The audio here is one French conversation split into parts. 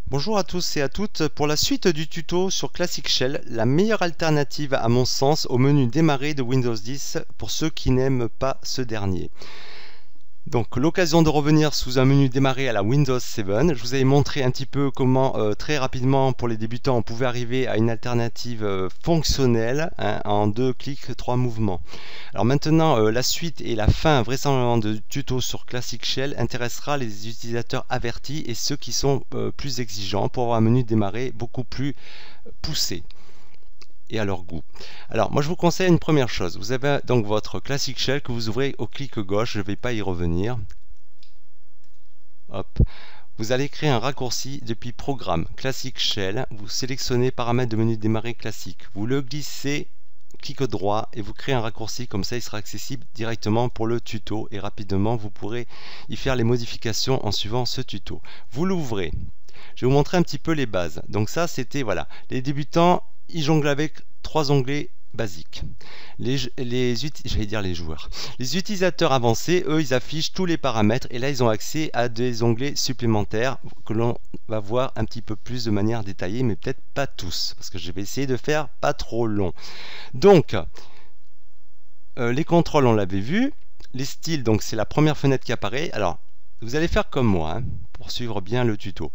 Bonjour à tous et à toutes. Pour la suite du tuto sur Classic Shell, la meilleure alternative à mon sens au menu démarrer de Windows 10 pour ceux qui n'aiment pas ce dernier. Donc l'occasion de revenir sous un menu démarrer à la Windows 7. Je vous avais montré un petit peu comment très rapidement pour les débutants on pouvait arriver à une alternative fonctionnelle en 2 clics, 3 mouvements. Alors maintenant la suite et la fin vraisemblablement de tuto sur Classic Shell intéressera les utilisateurs avertis et ceux qui sont plus exigeants pour avoir un menu démarrer beaucoup plus poussé et à leur goût. Alors moi je vous conseille une première chose. Vous avez donc votre Classic Shell que vous ouvrez au clic gauche, je ne vais pas y revenir. Hop. Vous allez créer un raccourci depuis Programme, Classic Shell, vous sélectionnez Paramètres de menu démarrer classique, vous le glissez, clic droit et vous créez un raccourci, comme ça il sera accessible directement pour le tuto et rapidement vous pourrez y faire les modifications en suivant ce tuto. Vous l'ouvrez. Je vais vous montrer un petit peu les bases. Donc ça c'était voilà, les débutants ils jonglent avec 3 onglets basiques. J'allais dire les joueurs. Les utilisateurs avancés, eux, ils affichent tous les paramètres et là, ils ont accès à des onglets supplémentaires que l'on va voir un petit peu plus de manière détaillée, mais peut-être pas tous, parce que je vais essayer de faire pas trop long. Donc, les contrôles, on l'avait vu. Les styles, donc c'est la première fenêtre qui apparaît. Alors, vous allez faire comme moi, pour suivre bien le tuto.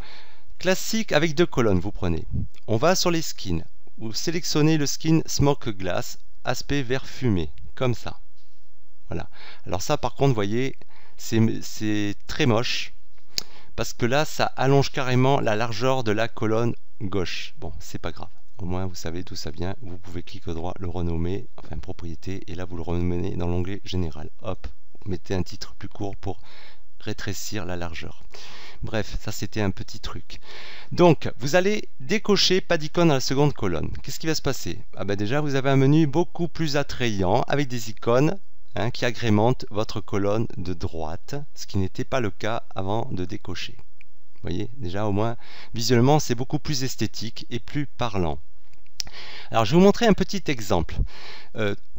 Classique avec 2 colonnes, vous prenez. On va sur les skins. Vous sélectionnez le skin Smoke Glass, aspect vert fumé, comme ça. Voilà. Alors ça par contre, vous voyez, c'est très moche, parce que là, ça allonge carrément la largeur de la colonne gauche. Bon, c'est pas grave. Au moins, vous savez d'où ça vient. Vous pouvez cliquer droit, le renommer, enfin propriété, et là, vous le renommez dans l'onglet général. Hop, vous mettez un titre plus court pour rétrécir la largeur. Bref, ça c'était un petit truc. Donc, vous allez décocher pas d'icône à la seconde colonne. Qu'est-ce qui va se passer? Déjà, vous avez un menu beaucoup plus attrayant avec des icônes qui agrémentent votre colonne de droite, ce qui n'était pas le cas avant de décocher. Vous voyez, déjà au moins, visuellement, c'est beaucoup plus esthétique et plus parlant. Alors, je vais vous montrer un petit exemple.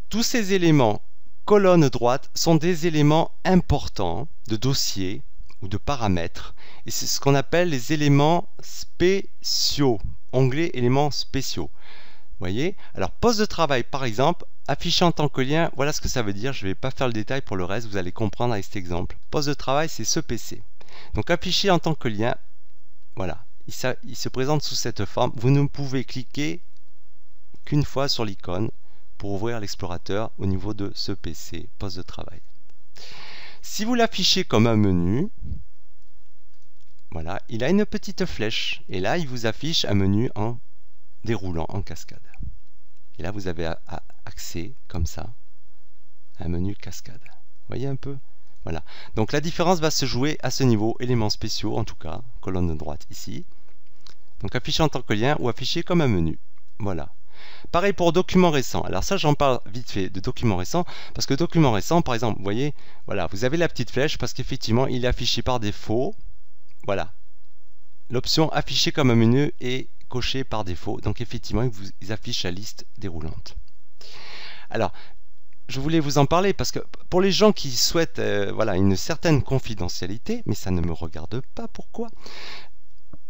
Tous ces éléments colonne droite sont des éléments importants de dossier ou de paramètres et c'est ce qu'on appelle les éléments spéciaux, onglet éléments spéciaux. Vous voyez? Alors poste de travail par exemple, affiché en tant que lien, voilà ce que ça veut dire, je ne vais pas faire le détail pour le reste, vous allez comprendre avec cet exemple. Poste de travail c'est ce PC. Donc affiché en tant que lien, voilà, il se présente sous cette forme, vous ne pouvez cliquer qu'une fois sur l'icône pour ouvrir l'explorateur au niveau de ce PC, poste de travail. Si vous l'affichez comme un menu, voilà, il a une petite flèche et là il vous affiche un menu en déroulant en cascade. Et là vous avez accès comme ça à un menu cascade. Vous voyez un peu? Voilà. Donc la différence va se jouer à ce niveau, éléments spéciaux en tout cas, colonne de droite ici. Donc affiché en tant que lien ou affiché comme un menu. Voilà. Pareil pour documents récents. Alors ça, j'en parle vite fait de documents récents, parce que documents récents, par exemple, vous voyez, voilà, vous avez la petite flèche parce qu'effectivement, il est affiché par défaut. Voilà. L'option afficher comme un menu est cochée par défaut. Donc effectivement, il affiche la liste déroulante. Alors, je voulais vous en parler parce que pour les gens qui souhaitent voilà, une certaine confidentialité, mais ça ne me regarde pas, pourquoi?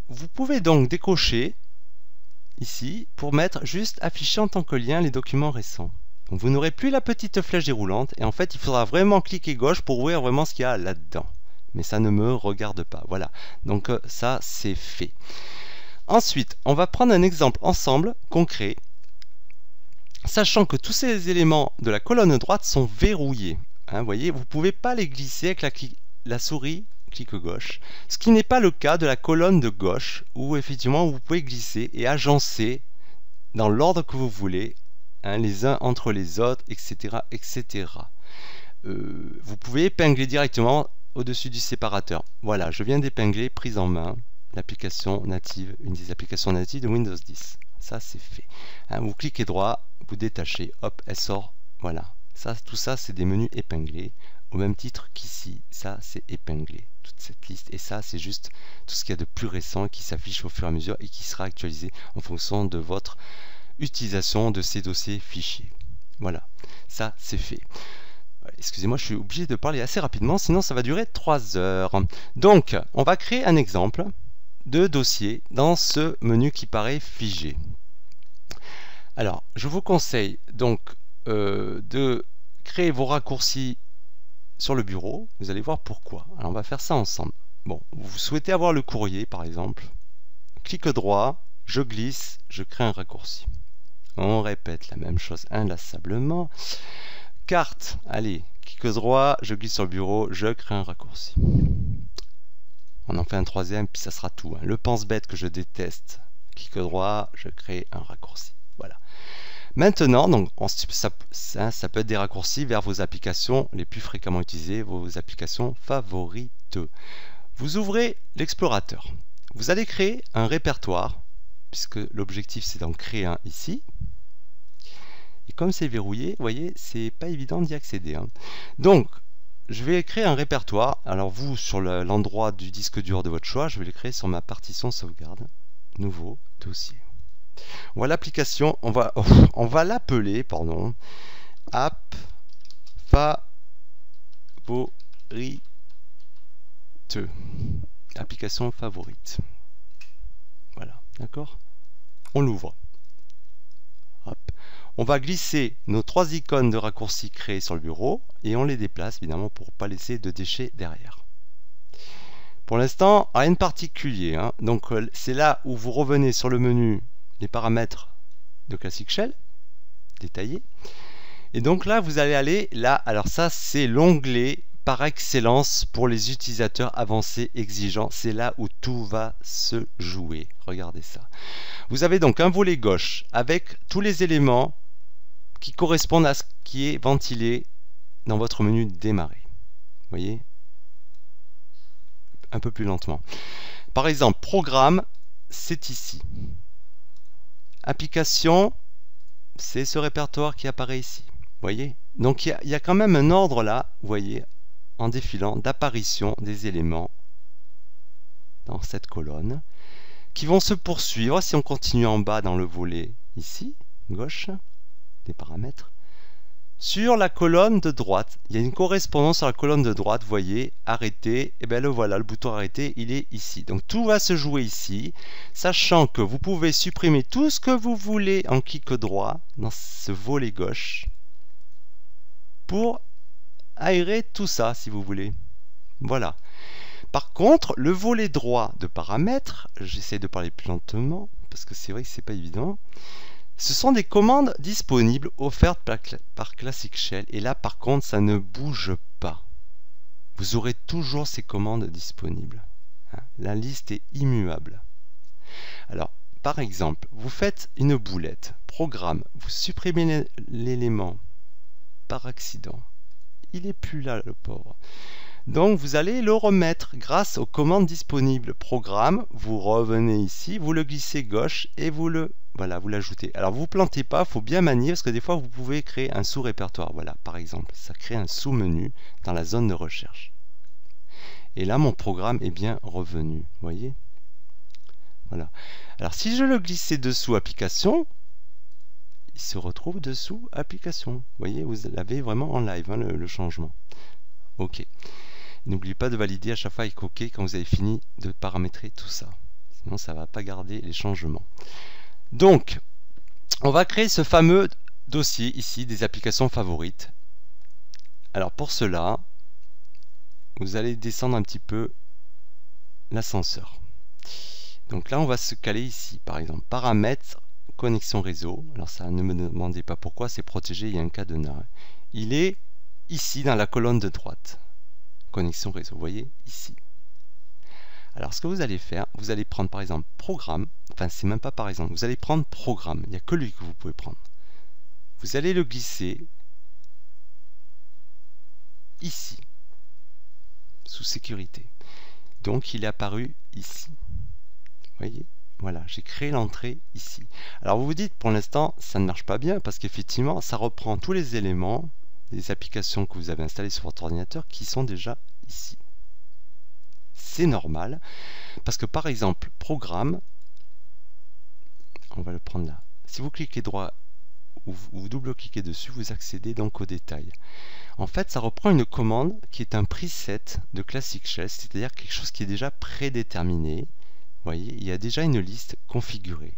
Vous pouvez donc décocher ici pour mettre juste afficher en tant que lien les documents récents. Donc vous n'aurez plus la petite flèche déroulante et en fait il faudra vraiment cliquer gauche pour ouvrir vraiment ce qu'il y a là-dedans. Mais ça ne me regarde pas. Voilà. Donc ça c'est fait. Ensuite, on va prendre un exemple ensemble concret, sachant que tous ces éléments de la colonne droite sont verrouillés. Vous voyez, vous ne pouvez pas les glisser avec la souris clic gauche, ce qui n'est pas le cas de la colonne de gauche où effectivement vous pouvez glisser et agencer dans l'ordre que vous voulez les uns entre les autres, etc. etc. Vous pouvez épingler directement au-dessus du séparateur. Voilà, je viens d'épingler prise en main l'application native, une des applications natives de Windows 10. Ça c'est fait. Vous cliquez droit, vous détachez, hop, elle sort. Voilà, tout ça c'est des menus épinglés. Au même titre qu'ici, ça c'est épinglé, toute cette liste. Et ça c'est juste tout ce qu'il y a de plus récent qui s'affiche au fur et à mesure et qui sera actualisé en fonction de votre utilisation de ces dossiers fichiers. Voilà, ça c'est fait. Excusez-moi, je suis obligé de parler assez rapidement, sinon ça va durer 3 heures. Donc, on va créer un exemple. de dossier dans ce menu qui paraît figé. Alors, je vous conseille donc de créer vos raccourcis sur le bureau. Vous allez voir pourquoi. Alors, on va faire ça ensemble. Bon, vous souhaitez avoir le courrier, par exemple. Clic droit, je glisse, je crée un raccourci. On répète la même chose inlassablement. Carte, allez, clic droit, je glisse sur le bureau, je crée un raccourci. On en fait un troisième, puis ça sera tout. Le pense-bête que je déteste. Clic droit, je crée un raccourci. Voilà. Maintenant, donc, ça peut être des raccourcis vers vos applications les plus fréquemment utilisées, vos applications favorites. Vous ouvrez l'explorateur. Vous allez créer un répertoire, puisque l'objectif c'est d'en créer un ici. Et comme c'est verrouillé, vous voyez, c'est pas évident d'y accéder. Donc, je vais créer un répertoire. Alors vous, sur l'endroit du disque dur de votre choix, je vais le créer sur ma partition sauvegarde. Nouveau dossier. Voilà l'application. On va l'appeler, pardon, app favorite. Application favorite. Voilà, d'accord? On l'ouvre. On va glisser nos 3 icônes de raccourcis créées sur le bureau et on les déplace évidemment pour ne pas laisser de déchets derrière. Pour l'instant, rien de particulier. Donc c'est là où vous revenez sur le menu les paramètres de Classic Shell, détaillés. Et donc là, vous allez aller là. Alors ça, c'est l'onglet par excellence pour les utilisateurs avancés exigeants. C'est là où tout va se jouer. Regardez ça. Vous avez donc un volet gauche avec tous les éléments qui correspondent à ce qui est ventilé dans votre menu démarrer. Vous voyez? Un peu plus lentement. Par exemple, programme, c'est ici. Application, c'est ce répertoire qui apparaît ici. Vous voyez? Donc il y a quand même un ordre là, vous voyez, en défilant d'apparition des éléments dans cette colonne qui vont se poursuivre si on continue en bas dans le volet ici, gauche, des paramètres. Sur la colonne de droite, il y a une correspondance sur la colonne de droite, vous voyez, arrêter, et bien le voilà, le bouton arrêter, il est ici. Donc tout va se jouer ici, sachant que vous pouvez supprimer tout ce que vous voulez en clic droit dans ce volet gauche pour aérer tout ça si vous voulez. Voilà. Par contre, le volet droit de paramètres, j'essaie de parler plus lentement parce que c'est vrai que c'est pas évident. Ce sont des commandes disponibles offertes par Classic Shell et là par contre ça ne bouge pas. Vous aurez toujours ces commandes disponibles. La liste est immuable. Alors par exemple, vous faites une boulette, programme, vous supprimez l'élément par accident. Il n'est plus là le pauvre. Donc vous allez le remettre grâce aux commandes disponibles. Programme, vous revenez ici, vous le glissez gauche et vous l'ajoutez. Alors vous ne plantez pas, il faut bien manier parce que des fois vous pouvez créer un sous-répertoire. Voilà, par exemple, ça crée un sous-menu dans la zone de recherche. Et là mon programme est bien revenu. Vous voyez? Voilà. Alors si je le glissais dessous application, il se retrouve dessous application. Vous voyez, vous l'avez vraiment en live, le changement. OK. N'oubliez pas de valider à chaque fois avec OK quand vous avez fini de paramétrer tout ça. Sinon, ça ne va pas garder les changements. Donc, on va créer ce fameux dossier ici des applications favorites. Alors pour cela, vous allez descendre un petit peu l'ascenseur. Donc là, on va se caler ici. Par exemple, paramètres, connexion réseau. Alors ça, ne me demandez pas pourquoi, c'est protégé, il y a un cadenas. Il est ici dans la colonne de droite. Connexion réseau, vous voyez, ici. Alors ce que vous allez faire, vous allez prendre par exemple programme, enfin c'est même pas par exemple, vous allez prendre programme, il n'y a que lui que vous pouvez prendre. Vous allez le glisser ici, sous sécurité. Donc il est apparu ici. Vous voyez, voilà, j'ai créé l'entrée ici. Alors vous vous dites pour l'instant ça ne marche pas bien parce qu'effectivement ça reprend tous les éléments des applications que vous avez installées sur votre ordinateur qui sont déjà ici. C'est normal parce que par exemple programme, on va le prendre là. Si vous cliquez droit ou vous double-cliquez dessus, vous accédez donc au détail. En fait, ça reprend une commande qui est un preset de Classic Shell, c'est-à-dire quelque chose qui est déjà prédéterminé voyez, il y a déjà une liste configurée.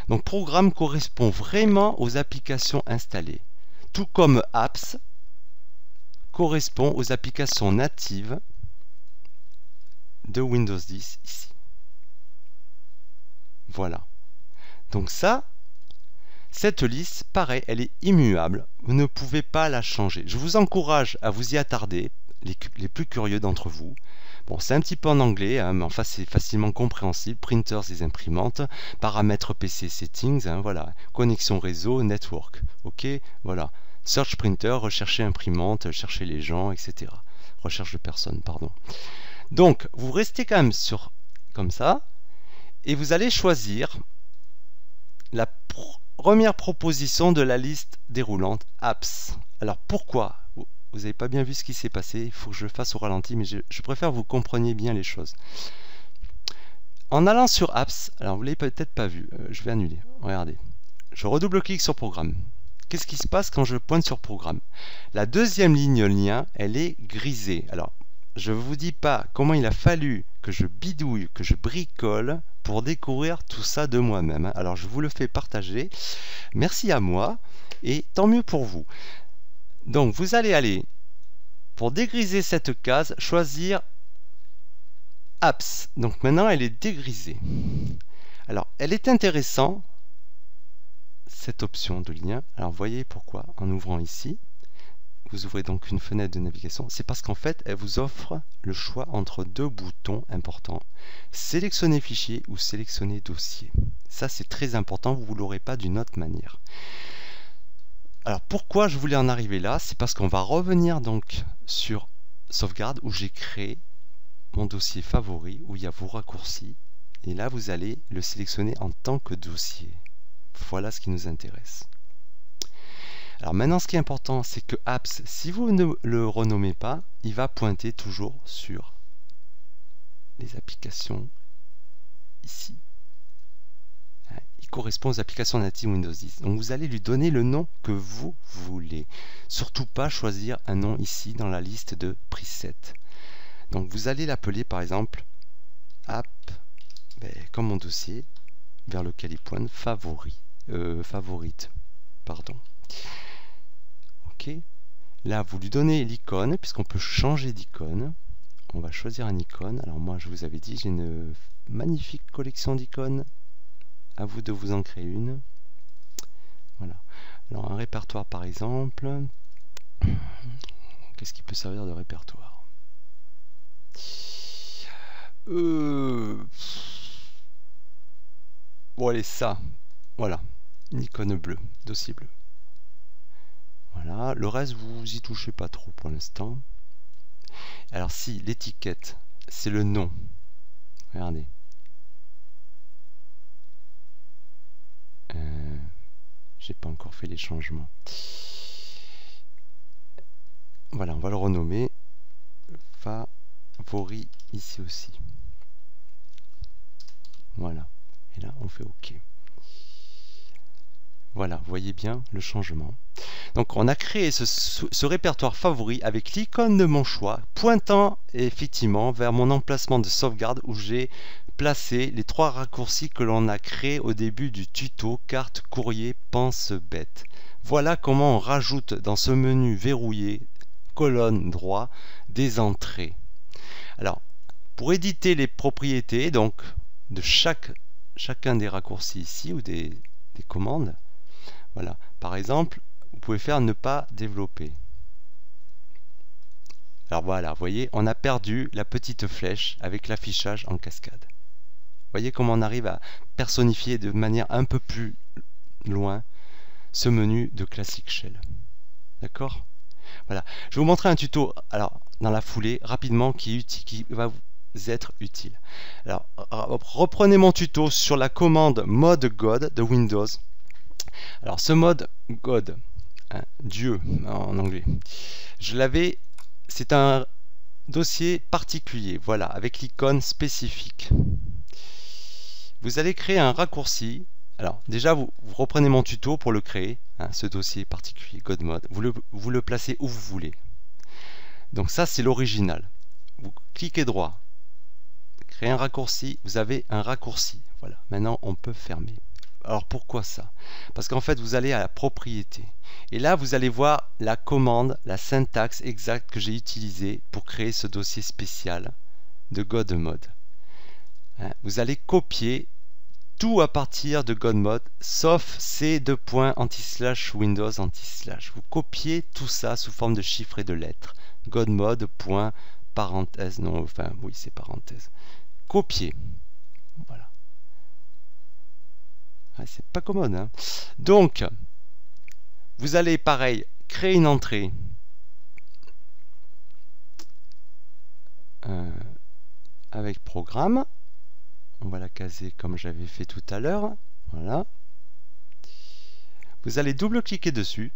Donc programme correspond vraiment aux applications installées, tout comme apps correspond aux applications natives de Windows 10 ici. Voilà. Donc ça, cette liste, pareil, elle est immuable. Vous ne pouvez pas la changer. Je vous encourage à vous y attarder, les plus curieux d'entre vous. Bon, c'est un petit peu en anglais, hein, mais enfin c'est facilement compréhensible. Printers et imprimantes, paramètres PC settings, hein, voilà. Connexion réseau, network. Ok, voilà. Search printer, rechercher imprimante, chercher les gens, etc. Recherche de personnes, pardon. Donc, vous restez quand même sur comme ça, et vous allez choisir la première proposition de la liste déroulante, apps. Alors pourquoi? Vous n'avez pas bien vu ce qui s'est passé, il faut que je le fasse au ralenti, mais je préfère que vous compreniez bien les choses. En allant sur apps, alors vous ne l'avez peut-être pas vu, je vais annuler, regardez. Je redouble-clique sur programme. Qu'est-ce qui se passe quand je pointe sur programme? La deuxième ligne lien, elle est grisée. Alors, je ne vous dis pas comment il a fallu que je bidouille, que je bricole pour découvrir tout ça de moi-même. Alors, je vous le fais partager. Merci à moi et tant mieux pour vous. Donc, vous allez aller, pour dégriser cette case, choisir Apps. Donc, maintenant, elle est dégrisée. Alors, elle est intéressante, cette option de lien. Alors, voyez pourquoi, en ouvrant ici. Vous ouvrez donc une fenêtre de navigation, c'est parce qu'en fait, elle vous offre le choix entre deux boutons importants. Sélectionner fichier ou sélectionner dossier. Ça, c'est très important, vous ne l'aurez pas d'une autre manière. Alors, pourquoi je voulais en arriver là? C'est parce qu'on va revenir donc sur sauvegarde où j'ai créé mon dossier favori, où il y a vos raccourcis. Et là, vous allez le sélectionner en tant que dossier. Voilà ce qui nous intéresse. Alors maintenant, ce qui est important, c'est que apps, si vous ne le renommez pas, il va pointer toujours sur les applications ici. Il correspond aux applications natives Windows 10. Donc vous allez lui donner le nom que vous voulez. Surtout pas choisir un nom ici dans la liste de presets. Donc vous allez l'appeler par exemple app, comme mon dossier vers lequel il pointe, favorite. Pardon. Ok. Là, vous lui donnez l'icône, puisqu'on peut changer d'icône. On va choisir un icône. Alors moi, je vous avais dit, j'ai une magnifique collection d'icônes. À vous de vous en créer une. Voilà. Alors un répertoire, par exemple. Qu'est-ce qui peut servir de répertoire? Bon, allez, ça. Voilà. Une icône bleue, dossier bleu. Voilà, le reste, vous y touchez pas trop pour l'instant. Alors si l'étiquette, c'est le nom, regardez. J'ai pas encore fait les changements. Voilà, on va le renommer favori ici aussi. Voilà, et là on fait OK. Voilà, vous voyez bien le changement. Donc on a créé ce répertoire favori avec l'icône de mon choix, pointant effectivement vers mon emplacement de sauvegarde où j'ai placé les 3 raccourcis que l'on a créés au début du tuto carte, courrier, pense bête. Voilà comment on rajoute dans ce menu verrouillé, colonne droit, des entrées. Alors, pour éditer les propriétés donc de chacun des raccourcis ici ou des commandes, voilà. Par exemple, vous pouvez faire ne pas développer. Alors voilà, vous voyez, on a perdu la petite flèche avec l'affichage en cascade. Vous voyez comment on arrive à personnifier de manière un peu plus loin ce menu de Classic Shell. D'accord? Voilà. Je vais vous montrer un tuto, alors, dans la foulée, rapidement, qui va vous être utile. Alors, reprenez mon tuto sur la commande mode God de Windows. Alors ce mode God, hein, Dieu en anglais, je l'avais, c'est un dossier particulier, voilà, avec l'icône spécifique. Vous allez créer un raccourci. Alors déjà vous reprenez mon tuto pour le créer, hein, ce dossier particulier God Mode. Vous le placez où vous voulez. Donc ça c'est l'original. Vous cliquez droit, créer un raccourci, vous avez un raccourci. Voilà, maintenant on peut fermer. Alors pourquoi ça? Parce qu'en fait vous allez à la propriété. Et là vous allez voir la commande, la syntaxe exacte que j'ai utilisée pour créer ce dossier spécial de Godmode. Vous allez copier tout à partir de Godmode, sauf ces deux points anti-slash Windows anti-slash. Vous copiez tout ça sous forme de chiffres et de lettres. Godmode, point, parenthèse, non, enfin, oui, c'est parenthèse. Copier. Voilà. C'est pas commode, hein. Donc, vous allez, pareil, créer une entrée. Avec programme. On va la caser comme j'avais fait tout à l'heure. Voilà. Vous allez double-cliquer dessus.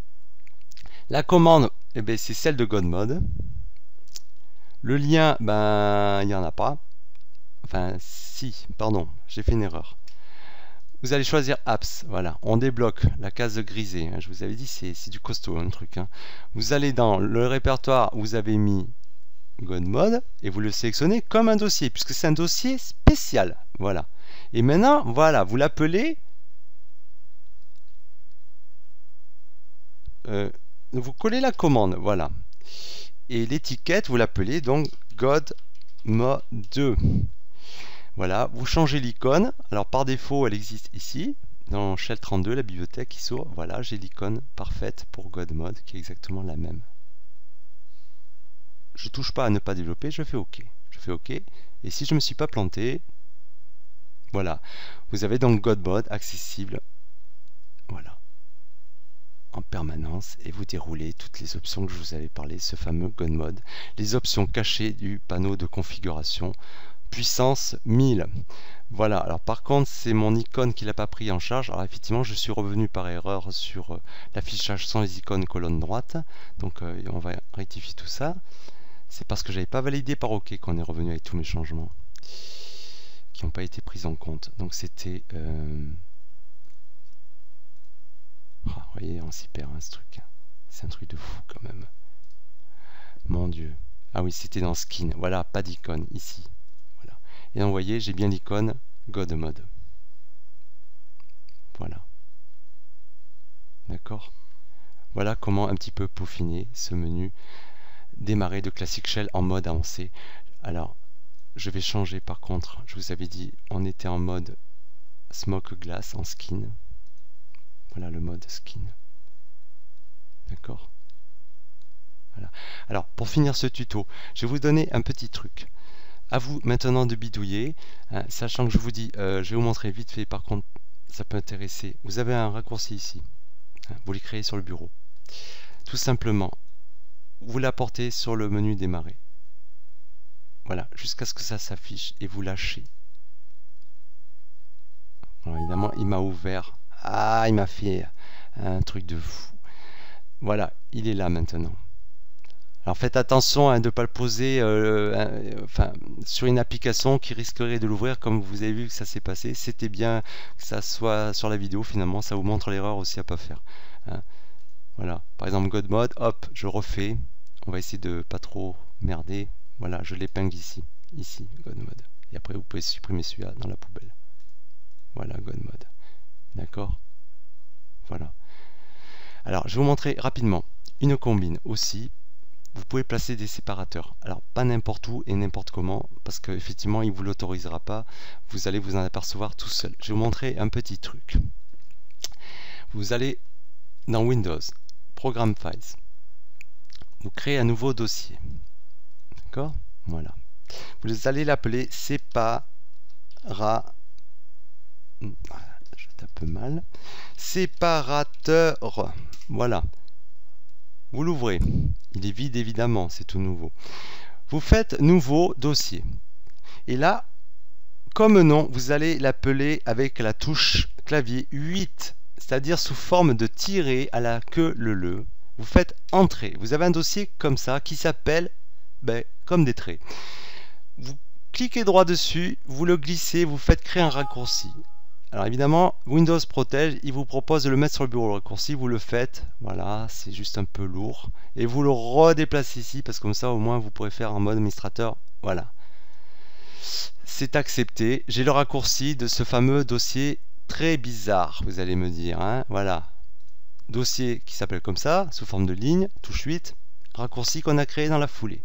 La commande, eh ben, c'est celle de Godmode. Le lien, ben, il n'y en a pas. Enfin, si, pardon, j'ai fait une erreur. Vous allez choisir Apps. Voilà, on débloque la case grisée. Je vous avais dit, c'est du costaud, un truc. Hein. Vous allez dans le répertoire, vous avez mis Godmode et vous le sélectionnez comme un dossier puisque c'est un dossier spécial. Voilà. Et maintenant, voilà, vous l'appelez. Vous collez la commande, voilà. Et l'étiquette, vous l'appelez donc Godmode 2. Voilà, vous changez l'icône. Alors par défaut, elle existe ici, dans Shell 32, la bibliothèque qui s'ouvre. Voilà, j'ai l'icône parfaite pour Godmode qui est exactement la même. Je touche pas à ne pas développer, je fais OK. Je fais OK. Et si je ne me suis pas planté, voilà. Vous avez donc Godmode accessible. Voilà. En permanence. Et vous déroulez toutes les options que je vous avais parlé, ce fameux Godmode. Les options cachées du panneau de configuration. Puissance 1000. Voilà. Alors par contre, c'est mon icône qui l'a pas pris en charge. Alors effectivement, je suis revenu par erreur sur l'affichage sans les icônes colonne droite. Donc on va rectifier tout ça. C'est parce que j'avais pas validé par OK qu'on est revenu avec tous mes changements qui n'ont pas été pris en compte. Donc c'était... vous voyez, on s'y perd hein, ce truc. C'est un truc de fou quand même. Mon Dieu. Ah oui, c'était dans Skin. Voilà, pas d'icône ici. Voilà. Et donc vous voyez, j'ai bien l'icône Godmode. Voilà. D'accord? Voilà comment un petit peu peaufiner ce menu démarrer de Classic Shell en mode avancé. Alors, je vais changer par contre, je vous avais dit, on était en mode Smoke Glass en skin. Voilà le mode skin. D'accord? Voilà. Alors, pour finir ce tuto, je vais vous donner un petit truc. À vous maintenant de bidouiller, hein, sachant que je vous dis, je vais vous montrer vite fait, par contre, ça peut intéresser. Vous avez un raccourci ici. Hein, vous les créez sur le bureau. Tout simplement, vous l'apportez sur le menu démarrer. Voilà, jusqu'à ce que ça s'affiche et vous lâchez. Alors évidemment, il m'a ouvert. Ah, il m'a fait un truc de fou. Voilà, il est là maintenant. Alors faites attention hein, de ne pas le poser sur une application qui risquerait de l'ouvrir comme vous avez vu que ça s'est passé. C'était bien que ça soit sur la vidéo finalement, ça vous montre l'erreur aussi à pas faire. Hein. Voilà, par exemple Godmode, hop, je refais. On va essayer de pas trop merder. Voilà, je l'épingle ici, Godmode. Et après, vous pouvez supprimer celui-là dans la poubelle. Voilà, Godmode. D'accord? Voilà. Alors, je vais vous montrer rapidement une combine aussi. Vous pouvez placer des séparateurs. Alors, pas n'importe où et n'importe comment, parce qu'effectivement, il ne vous l'autorisera pas. Vous allez vous en apercevoir tout seul. Je vais vous montrer un petit truc. Vous allez dans Windows, Program Files. Vous créez un nouveau dossier. D'accord? Voilà. Vous allez l'appeler sépara... Je tape mal. Séparateur. Voilà. Vous l'ouvrez. Il est vide évidemment, c'est tout nouveau. Vous faites nouveau dossier. Et là, comme nom, vous allez l'appeler avec la touche clavier 8, c'est-à-dire sous forme de tiret à la queue le. Vous faites entrée. Vous avez un dossier comme ça qui s'appelle comme des traits. Vous cliquez droit dessus, vous le glissez, vous faites créer un raccourci. Alors évidemment, Windows protège, il vous propose de le mettre sur le bureau. Le raccourci, vous le faites, voilà, c'est juste un peu lourd. Et vous le redéplacez ici, parce que comme ça au moins vous pourrez faire en mode administrateur, voilà. C'est accepté. J'ai le raccourci de ce fameux dossier très bizarre, vous allez me dire, hein. Voilà. Dossier qui s'appelle comme ça, sous forme de ligne, touche 8, raccourci qu'on a créé dans la foulée.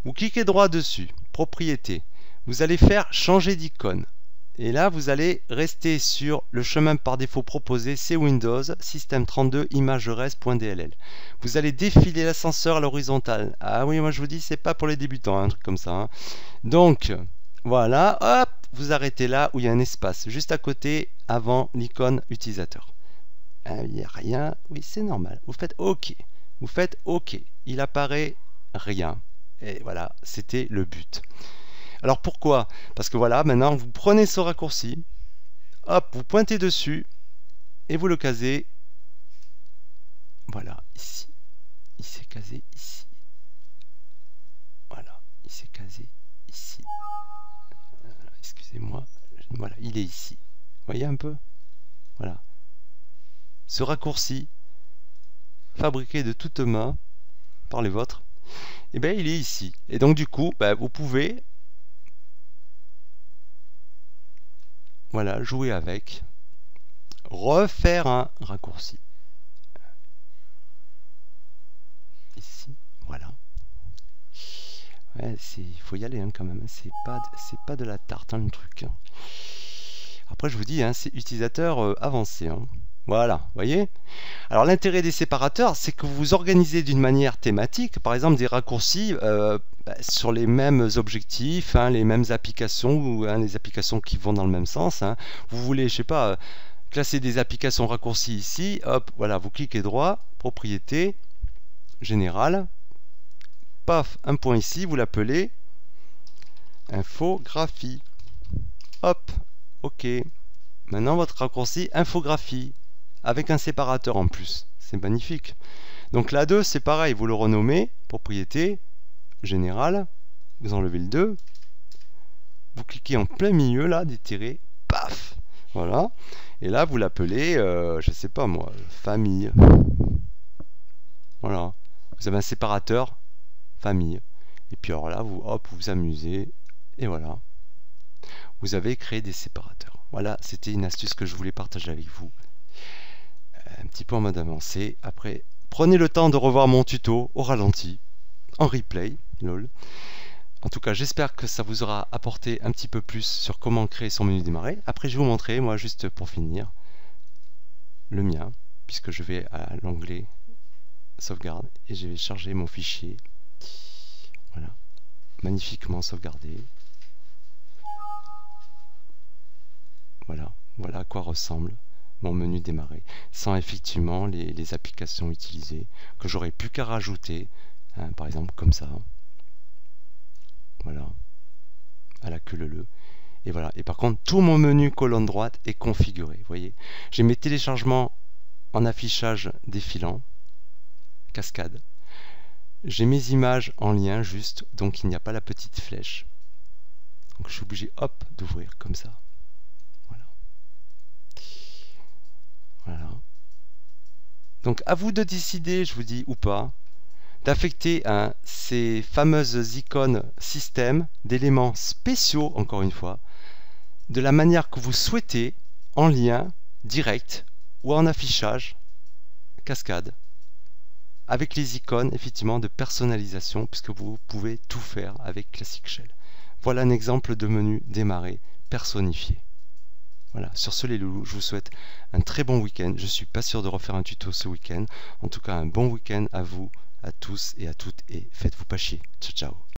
Vous cliquez droit dessus, propriété. Vous allez faire changer d'icône. Et là, vous allez rester sur le chemin par défaut proposé, c'est Windows, système 32, imageres.dll. Vous allez défiler l'ascenseur à l'horizontale. Ah oui, moi je vous dis, c'est pas pour les débutants, un truc comme ça, hein. Donc, voilà, hop, vous arrêtez là où il y a un espace, juste à côté, avant l'icône utilisateur. Il n'y a rien, oui, c'est normal. Vous faites OK. Vous faites OK. Il apparaît rien. Et voilà, c'était le but. Alors pourquoi? Parce que voilà, maintenant vous prenez ce raccourci, hop, vous pointez dessus et vous le casez. Voilà, ici. Il s'est casé ici. Voilà, il s'est casé ici. Excusez-moi. Voilà, il est ici. Vous voyez un peu? Voilà. Ce raccourci, fabriqué de toutes mains par les vôtres, et bien il est ici. Et donc du coup, vous pouvez jouer avec, refaire un raccourci. Ici, voilà. Ouais, il faut y aller hein, quand même. C'est pas de la tarte hein, le truc. Hein. Après je vous dis, hein, c'est utilisateur avancé. Hein. Voilà, vous voyez. Alors l'intérêt des séparateurs, c'est que vous vous organisez d'une manière thématique, par exemple des raccourcis sur les mêmes objectifs, hein, les mêmes applications, ou hein, les applications qui vont dans le même sens. Hein. Vous voulez, je sais pas, classer des applications raccourcis ici, hop, voilà, vous cliquez droit, propriété, générale, paf, un point ici, vous l'appelez infographie. Hop, ok. Maintenant votre raccourci infographie. Avec un séparateur en plus. C'est magnifique. Donc la 2, c'est pareil, vous le renommez, propriété, générale, vous enlevez le 2, vous cliquez en plein milieu là, des tirets, paf, voilà, et là vous l'appelez, je sais pas moi, famille. Voilà, vous avez un séparateur, famille. Et puis alors là, vous vous amusez, et voilà, vous avez créé des séparateurs. Voilà, c'était une astuce que je voulais partager avec vous. Un petit peu en mode avancé. Après, prenez le temps de revoir mon tuto au ralenti, en replay, lol. En tout cas, j'espère que ça vous aura apporté un petit peu plus sur comment créer son menu démarrer. Après, je vais vous montrer, moi, juste pour finir, le mien, puisque je vais à l'onglet sauvegarde et je vais charger mon fichier. Voilà, magnifiquement sauvegardé. Voilà, voilà à quoi ressemble mon menu démarrer, sans effectivement les applications utilisées, que j'aurais plus qu'à rajouter, hein, par exemple comme ça, voilà, à la queue leu. Et voilà, et par contre tout mon menu colonne droite est configuré, vous voyez. J'ai mes téléchargements en affichage défilant, cascade. J'ai mes images en lien juste, donc il n'y a pas la petite flèche. Donc je suis obligé, hop, d'ouvrir comme ça. Voilà. Donc à vous de décider, je vous dis, ou pas, d'affecter ces fameuses icônes système d'éléments spéciaux, encore une fois, de la manière que vous souhaitez, en lien, direct, ou en affichage, cascade, avec les icônes, effectivement, de personnalisation, puisque vous pouvez tout faire avec Classic Shell. Voilà un exemple de menu démarrer personnifié. Voilà, sur ce les loulous, je vous souhaite un très bon week-end. Je suis pas sûr de refaire un tuto ce week-end. En tout cas, un bon week-end à vous, à tous et à toutes, et faites-vous pas chier. Ciao, ciao.